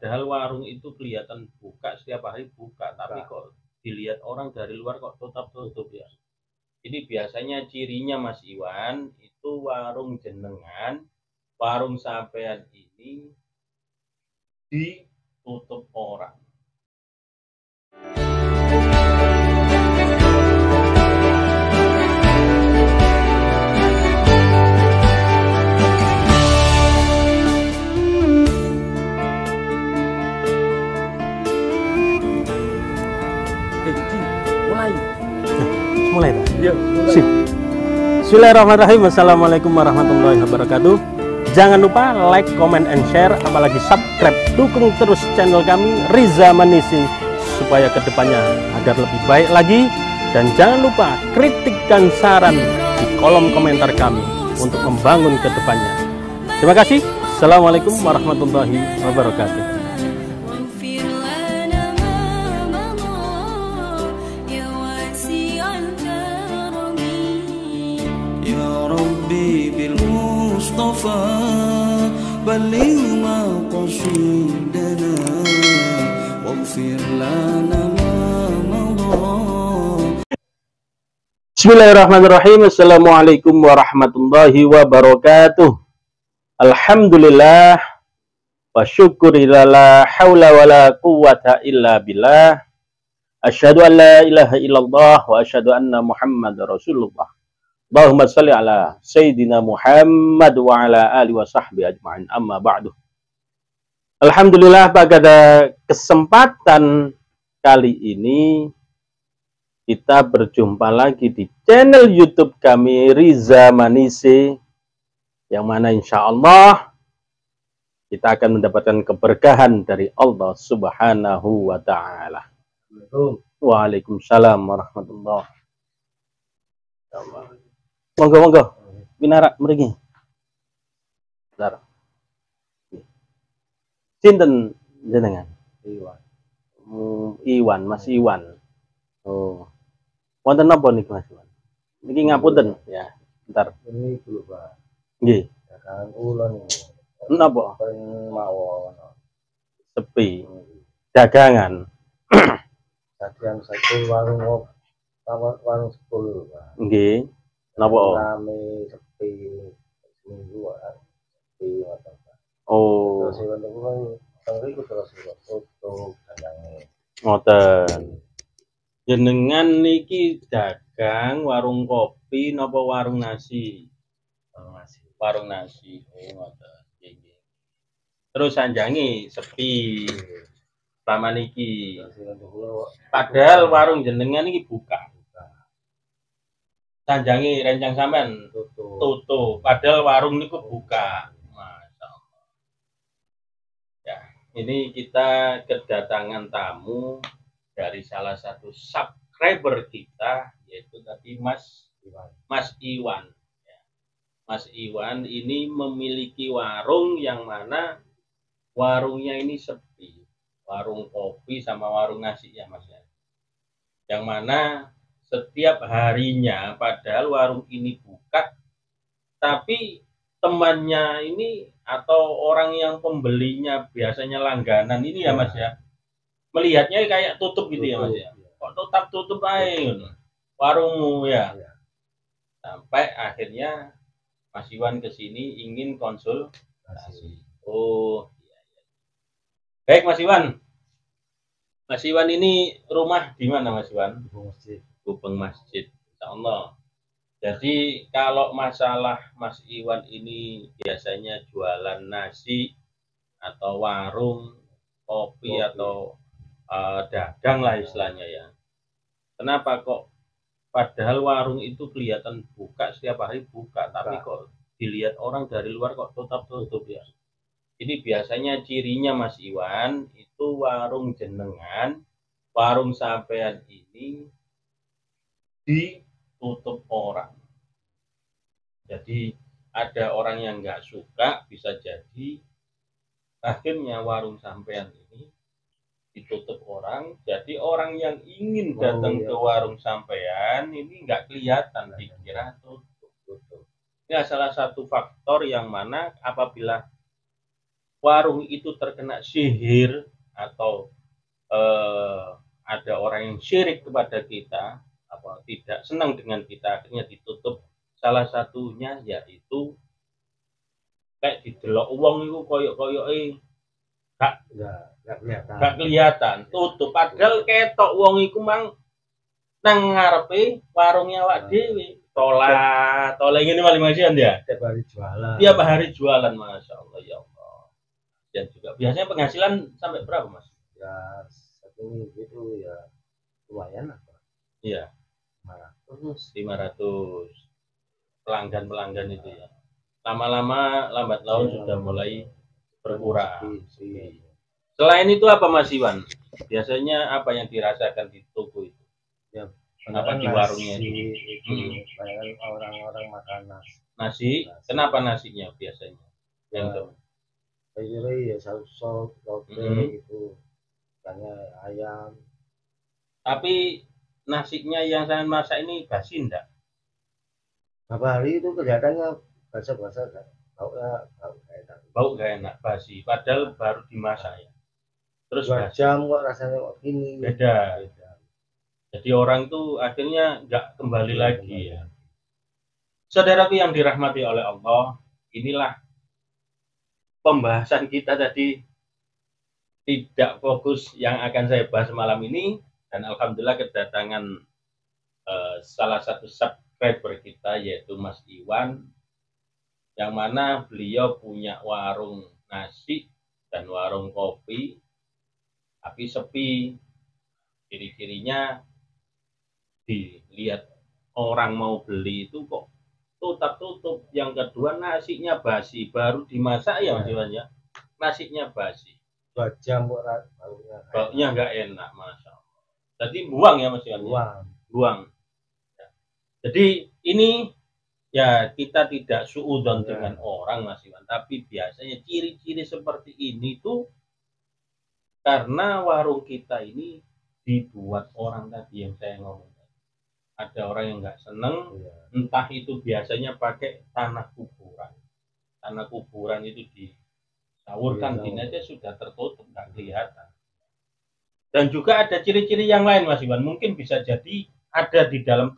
Padahal warung itu kelihatan buka setiap hari buka, tapi kok dilihat orang dari luar kok tetap tutup ya. Jadi biasanya cirinya Mas Iwan itu warung jenengan, warung sampean ini ditutup orang. Mulai tak? Ya, sip. Bismillahirrahmanirrahim. Assalamualaikum warahmatullahi wabarakatuh. Jangan lupa like, comment, and share, apalagi subscribe. Dukung terus channel kami Riza Manisi supaya kedepannya agar lebih baik lagi. Dan jangan lupa kritik dan saran di kolom komentar kami untuk membangun kedepannya. Terima kasih. Assalamualaikum warahmatullahi wabarakatuh. بالمصطفى بلغ مقاصدنا واغفر لنا ما مضى. Bismillahirrahmanirrahim. Assalamualaikum warahmatullahi wabarakatuh. Alhamdulillah wa syukurillah, la haula wa la quwwata illa billah. Asyhadu an la ilaha illallah wa asyhadu anna Muhammadar Rasulullah. Allahumma shalli ala Sayyidina Muhammad wa ala alihi wa sahbihi ajma'in, amma ba'du. Alhamdulillah, pada kesempatan kali ini kita berjumpa lagi di channel YouTube kami Riza Manisi, yang mana insya Allah kita akan mendapatkan keberkahan dari Allah Subhanahu wa Ta'ala. Waalaikumsalam warahmatullahi wabarakatuh. Monggo binarak mriki. Bentar. Sinten jenengan? Iwan, Mas Iwan. Oh. Wonten napa niku Mas Iwan? Niki ngapunten ya. Bentar. Ini dulu, Pak. Nggih. Dagangan kula niku. Napa? Mawon. Sepi. Dagangan. Dagangan satu warung warung 10, Pak. Nggih. Napa? Rame sepi seminggu sepi ngoten, Pak. Oh. Terus wonten kula tengriku terus tutup dagange. Ngoten. Jenengan niki dagang warung kopi napa warung nasi? Warung nasi. Oh, ngoten. Nggih. Terus sanjangi sepi. Selama niki. Padahal warung jenengan niki buka. Sanjangi rencang sampean tutup. Padahal warung niku buka. Masya Allah. Ya, ini kita kedatangan tamu dari salah satu subscriber kita, yaitu tadi Mas Iwan. Ya. Mas Iwan ini memiliki warung yang mana warungnya ini sepi. Warung kopi sama warung nasi ya Mas ya. Yang mana setiap harinya padahal warung ini buka, tapi temannya ini atau orang yang pembelinya biasanya langganan ini ya Mas ya, melihatnya kayak tutup gitu ya Mas ya. Kok tetap tutup aja warungmu ya. Sampai akhirnya Mas Iwan kesini ingin konsultasi. Oh iya. Baik Mas Iwan. Mas Iwan ini rumah di mana Mas Iwan? Gubeng Masjid, insya Allah. Jadi kalau masalah Mas Iwan ini biasanya jualan nasi atau warung kopi. Atau dagang lah istilahnya ya. Kenapa kok padahal warung itu kelihatan buka setiap hari buka, tapi kok dilihat orang dari luar kok tetap tutup ya. Jadi biasanya cirinya Mas Iwan itu warung jenengan, warung sampean ini ditutup orang. Jadi ada orang yang nggak suka, bisa jadi akhirnya warung sampean ini ditutup orang. Jadi orang yang ingin datang ke warung sampean ini nggak kelihatan, dikira tutup. Ini salah satu faktor yang mana apabila warung itu terkena sihir atau ada orang yang syirik kepada kita, apa tidak senang dengan kita, akhirnya ditutup. Salah satunya yaitu kayak didelok uang itu koyok-koyok gak kelihatan, tutup. Padahal ketok uang itu mang nang ngarepe warungnya awak dhewe. Tola ini maling masian dia. Tiap hari jualan, masya Allah ya Allah. Dan juga biasanya penghasilan sampai berapa mas? Ya satu minggu itu ya lumayan lah. Iya. 500 pelanggan itu ya. Lama-lama lambat laun sudah mulai berkurang. Selain itu apa Mas Iwan? Biasanya apa yang dirasakan di toko itu? Ya, apa di warungnya itu? Banyak orang-orang makan nasi. Kenapa nasinya biasanya? Ya, ya saus gitu. Banyak ayam. Tapi nasinya yang saya masak ini basi enggak? Beberapa hari itu kelihatannya basah-basah kan. Bau gak enak, basi. Padahal baru dimasak ya. Terus 2 jam kok rasanya kok gini. Beda. Jadi orang itu akhirnya nggak kembali lagi ya. Saudaraku yang dirahmati oleh Allah, inilah pembahasan kita tadi, tidak fokus yang akan saya bahas malam ini. Dan alhamdulillah kedatangan salah satu subscriber kita yaitu Mas Iwan, yang mana beliau punya warung nasi dan warung kopi, tapi sepi. Ciri-cirinya dilihat orang mau beli itu kok tutup. Yang kedua nasinya basi, baru dimasak ya Mas Iwan ya. Nasinya basi. 2 jam kok baunya nggak enak, masya Allah. Jadi buang ya Mas Iwan. Buang. Ya. Jadi ini ya kita tidak suudzon dengan orang Mas Iwan, tapi biasanya ciri-ciri seperti ini tuh karena warung kita ini dibuat orang tadi yang saya ngomong. Ada orang yang nggak seneng, entah itu biasanya pakai tanah kuburan. Tanah kuburan itu disaurkan, ini aja sudah tertutup, nggak kelihatan. Dan juga ada ciri-ciri yang lain Mas Iwan, mungkin bisa jadi ada di dalam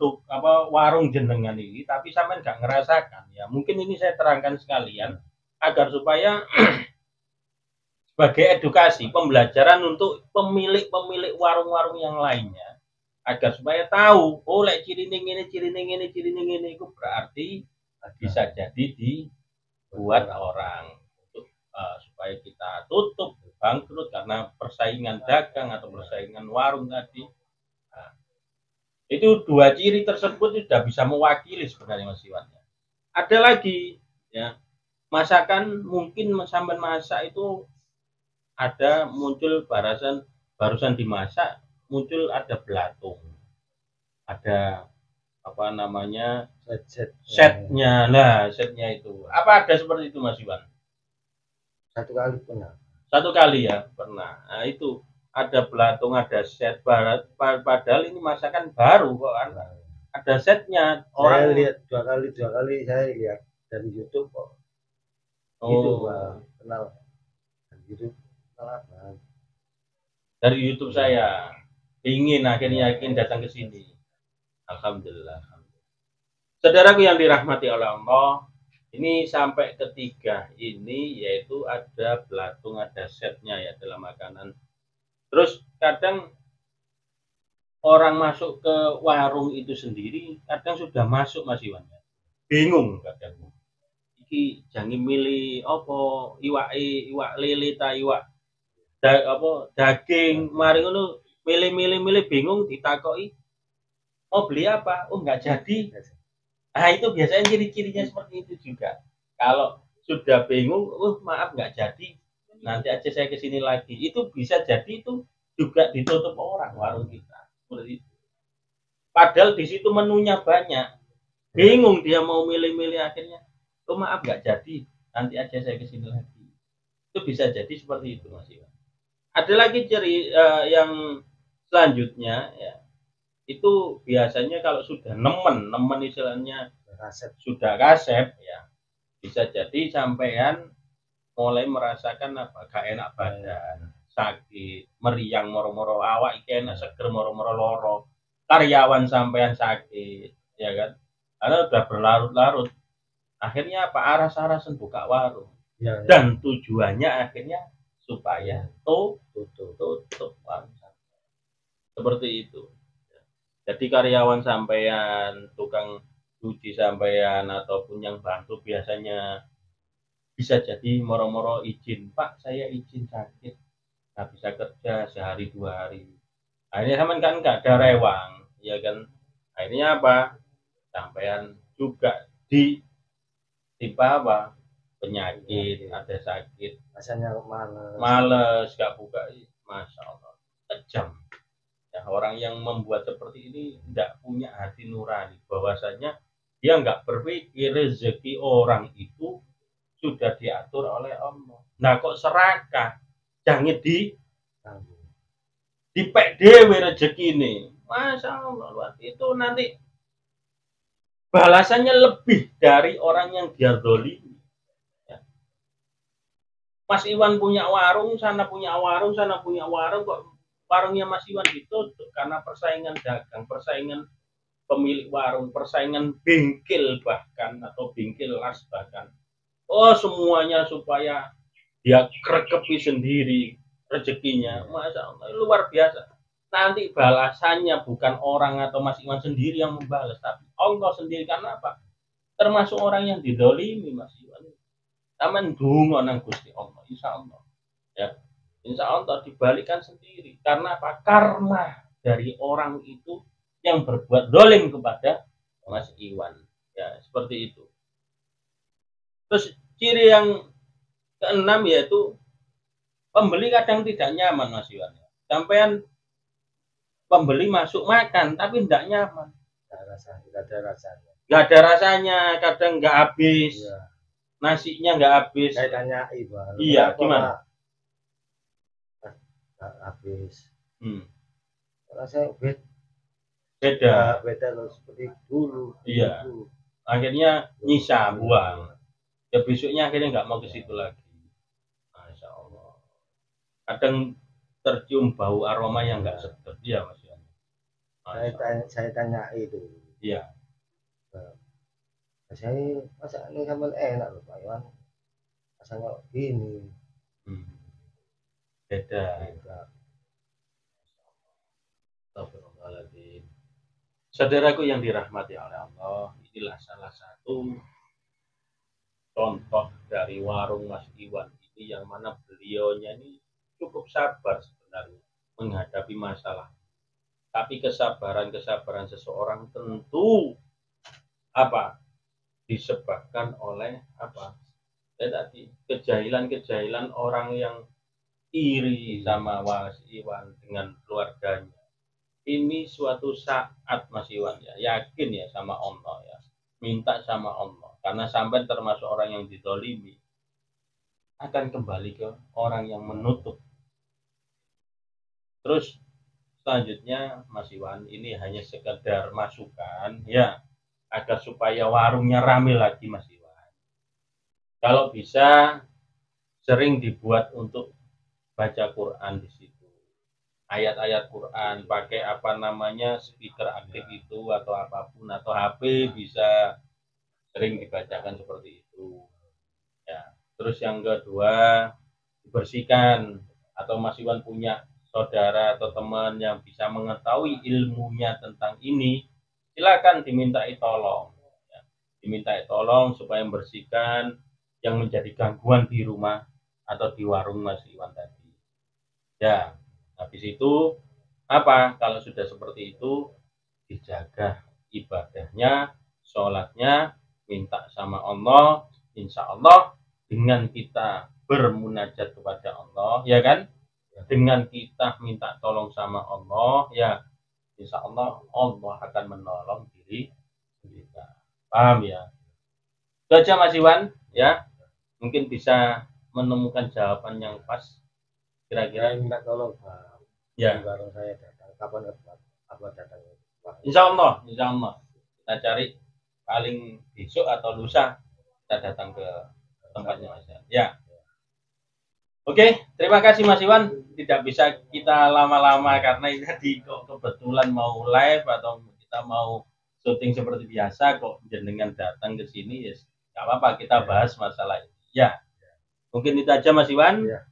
warung jenengan ini, tapi sampean nggak ngerasakan ya. Mungkin ini saya terangkan sekalian agar supaya sebagai edukasi, pembelajaran untuk pemilik warung-warung yang lainnya, agar supaya tahu, oh lek ciri ini itu berarti bisa jadi dibuat orang untuk supaya kita tutup, bangkrut karena persaingan dagang atau persaingan warung tadi. Nah, itu 2 ciri tersebut sudah bisa mewakili sebenarnya Mas Iwan. Ada lagi ya, masakan mungkin sampai masak itu ada muncul barusan dimasak muncul ada belatung, ada apa namanya setnya itu. Apa ada seperti itu Mas Iwan? Satu kali ya pernah. Nah, itu ada belatung, ada set, padahal ini masakan baru kok kan. Ada setnya. Orang lihat dua kali saya lihat dari YouTube kok. Itu kenal dari YouTube saya. Akhirnya datang ke sini. Alhamdulillah. Saudaraku yang dirahmati oleh Allah, ini sampai ketiga ini yaitu ada belatung, ada setnya ya dalam makanan. Terus kadang orang masuk ke warung itu sendiri, kadang sudah masuk Mas Iwan. Bingung kadang. Iki jangan milih apa iwak lele ta iwak daging, mari ngono milih bingung, ditakoki mau beli apa, oh nggak jadi. Nah itu biasanya ciri-cirinya seperti itu juga. Kalau sudah bingung, maaf nggak jadi, nanti aja saya kesini lagi. Itu bisa jadi itu juga ditutup orang warung kita seperti itu. Padahal di situ menunya banyak, bingung dia mau milih-milih, akhirnya oh maaf nggak jadi, nanti aja saya kesini lagi. Itu bisa jadi seperti itu Mas Iwan. Ada lagi ciri yang selanjutnya ya, itu biasanya kalau sudah nemen istilahnya sudah kasep ya, bisa jadi sampean mulai merasakan apa gak enak badan, sakit, meriang moro-moro awak iki enak seger moro-moro loro. Karyawan sampean sakit, ya kan? Karena udah berlarut-larut. Akhirnya apa? Aras-arasan buka warung. Ya, ya. Dan tujuannya akhirnya supaya tutup warung. Seperti itu. Jadi karyawan sampean, tukang cuci sampean ataupun yang bantu biasanya bisa jadi moro-moro izin, Pak saya izin sakit, nggak bisa kerja sehari 2 hari. Akhirnya sampean kan nggak ada rewang, ya kan? Akhirnya apa? Sampean juga tiba apa? Penyakit, ada sakit, Rasanya males, gak buka, masya Allah, kejam. Ya, orang yang membuat seperti ini tidak punya hati nurani, bahwasanya dia nggak berpikir rezeki orang itu sudah diatur oleh Allah. Nah kok serakah, jangan dipek dewe rezeki ini, masya Allah, itu nanti balasannya lebih dari orang yang dia dolimi. Ya. Mas Iwan punya warung, sana punya warung, sana punya warung, kok warungnya Mas Iwan ditutup karena persaingan dagang, persaingan pemilik warung, persaingan bengkel bahkan atau bengkel las bahkan. Oh semuanya supaya dia kerekepi sendiri rezekinya, masya Allah luar biasa. Nanti balasannya bukan orang atau Mas Iwan sendiri yang membalas, tapi Allah sendiri. Karena apa? Termasuk orang yang didolimi Mas Iwan. Taman dungo nang Gusti Allah, insya Allah. Ya. Insya Allah dibalikan sendiri. Karena apa? Karma dari orang itu yang berbuat dolim kepada Mas Iwan. Ya, seperti itu. Terus ciri yang keenam yaitu pembeli kadang tidak nyaman Mas Iwan. Sampean pembeli masuk makan tapi tidak nyaman. Nggak ada rasanya. Nggak ada rasanya, kadang nggak habis. Iya. Nasinya nggak habis. Saya tanya Iwan. Iya, gimana? Habis. Beda. Rasanya beda loh seperti dulu. Iya. Akhirnya nyisa buang. Ya besoknya akhirnya nggak mau ke situ lagi. Masya Allah. Kadang tercium bau aroma yang nggak sedap, ya Mas. Saya tanya itu. Iya. Saya masa ini sampai enak loh Pak Iwan. Rasanya gini. Beda. Saudaraku yang dirahmati oleh Allah, inilah salah satu contoh dari warung Mas Iwan ini, yang mana beliaunya ini cukup sabar sebenarnya menghadapi masalah. Tapi kesabaran seseorang tentu apa? Disebabkan oleh apa? Tadi kejahilan orang yang iri sama Mas Iwan dengan keluarganya. Ini suatu saat Mas Iwan ya, yakin ya sama Allah ya, minta sama Allah, karena sampai termasuk orang yang didolimi akan kembali ke orang yang menutup. Terus selanjutnya Mas Iwan ini hanya sekedar masukan ya, agar supaya warungnya rame lagi Mas Iwan. Kalau bisa sering dibuat untuk baca Quran di situ. Ayat-ayat Quran, pakai apa namanya speaker aktif itu atau apapun, atau HP bisa sering dibacakan seperti itu. Ya. Terus yang kedua, dibersihkan, atau Mas Iwan punya saudara atau teman yang bisa mengetahui ilmunya tentang ini, silakan dimintai tolong. Ya. Dimintai tolong supaya membersihkan yang menjadi gangguan di rumah atau di warung Mas Iwan tadi. Ya. Habis itu apa? Kalau sudah seperti itu, dijaga ibadahnya, sholatnya, minta sama Allah, insya Allah dengan kita bermunajat kepada Allah, ya kan? Dengan kita minta tolong sama Allah, ya insya Allah Allah akan menolong diri kita. Paham ya? Itu aja Mas Iwan, ya. Mungkin bisa menemukan jawaban yang pas. Kira-kira minta tolong Pak. Ya. Bareng saya datang. Kapan datang? Insya Allah kita cari paling besok atau lusa kita datang ke tempatnya Mas. Ya. Oke, terima kasih Mas Iwan. Tidak bisa kita lama-lama karena ini tadi kok kebetulan mau live atau kita mau syuting seperti biasa kok jenengan datang ke sini ya nggak apa-apa kita bahas masalah ini. Ya, mungkin itu aja Mas Iwan. Ya.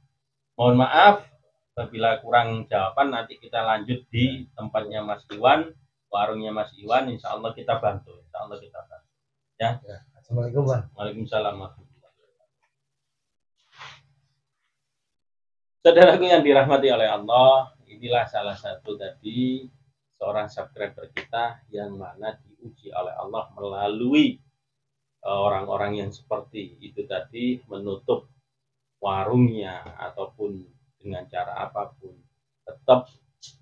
Mohon maaf apabila kurang jawaban, nanti kita lanjut di tempatnya Mas Iwan, warungnya Mas Iwan. Insya Allah kita bantu. Insya Allah kita bantu. Ya. Assalamualaikum Pak. Waalaikumsalam. Saudaraku yang dirahmati oleh Allah, inilah salah satu tadi seorang subscriber kita yang mana diuji oleh Allah melalui orang-orang yang seperti itu tadi, menutup warungnya ataupun dengan cara apapun. Tetap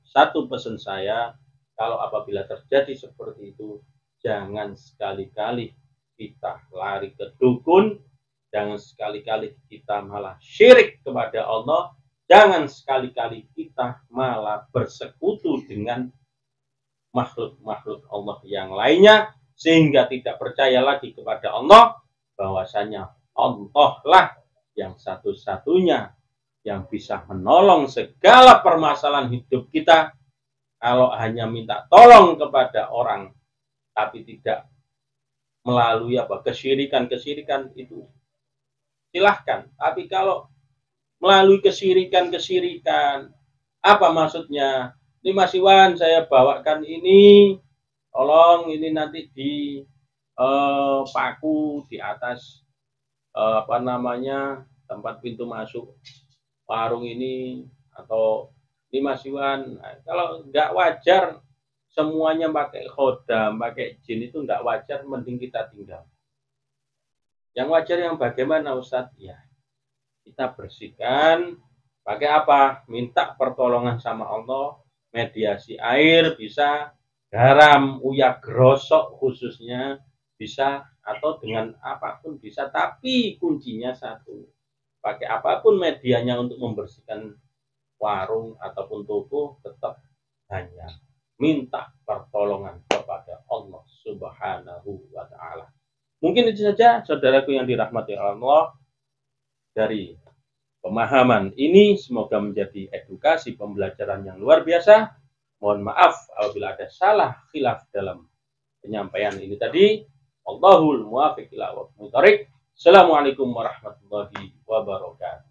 satu pesan saya, kalau apabila terjadi seperti itu, jangan sekali-kali kita lari ke dukun, jangan sekali-kali kita malah syirik kepada Allah, jangan sekali-kali kita malah bersekutu dengan makhluk-makhluk Allah yang lainnya, sehingga tidak percaya lagi kepada Allah, bahwasanya Allah lah yang satu-satunya yang bisa menolong segala permasalahan hidup kita. Kalau hanya minta tolong kepada orang tapi tidak melalui kesyirikan itu silahkan. Tapi kalau melalui kesyirikan apa maksudnya? Ini Mas Iwan, saya bawakan ini, tolong ini nanti di paku di atas tempat pintu masuk warung ini, atau ini Mas Iwan. Nah, kalau nggak wajar semuanya pakai khodam, pakai jin, itu nggak wajar, mending kita tinggal. Yang wajar yang bagaimana Ustadz? Ya, kita bersihkan pakai apa? Minta pertolongan sama Allah, mediasi air bisa, garam, uyak grosok khususnya bisa, atau dengan apapun bisa, tapi kuncinya satu. Pakai apapun medianya untuk membersihkan warung ataupun toko, tetap hanya minta pertolongan kepada Allah Subhanahu wa Ta'ala. Mungkin itu saja, saudaraku yang dirahmati Allah, dari pemahaman ini. Semoga menjadi edukasi pembelajaran yang luar biasa. Mohon maaf apabila ada salah khilaf dalam penyampaian ini tadi. Allahul muwaffiq ila aqwamit thoriq. Assalamualaikum warahmatullahi wabarakatuh.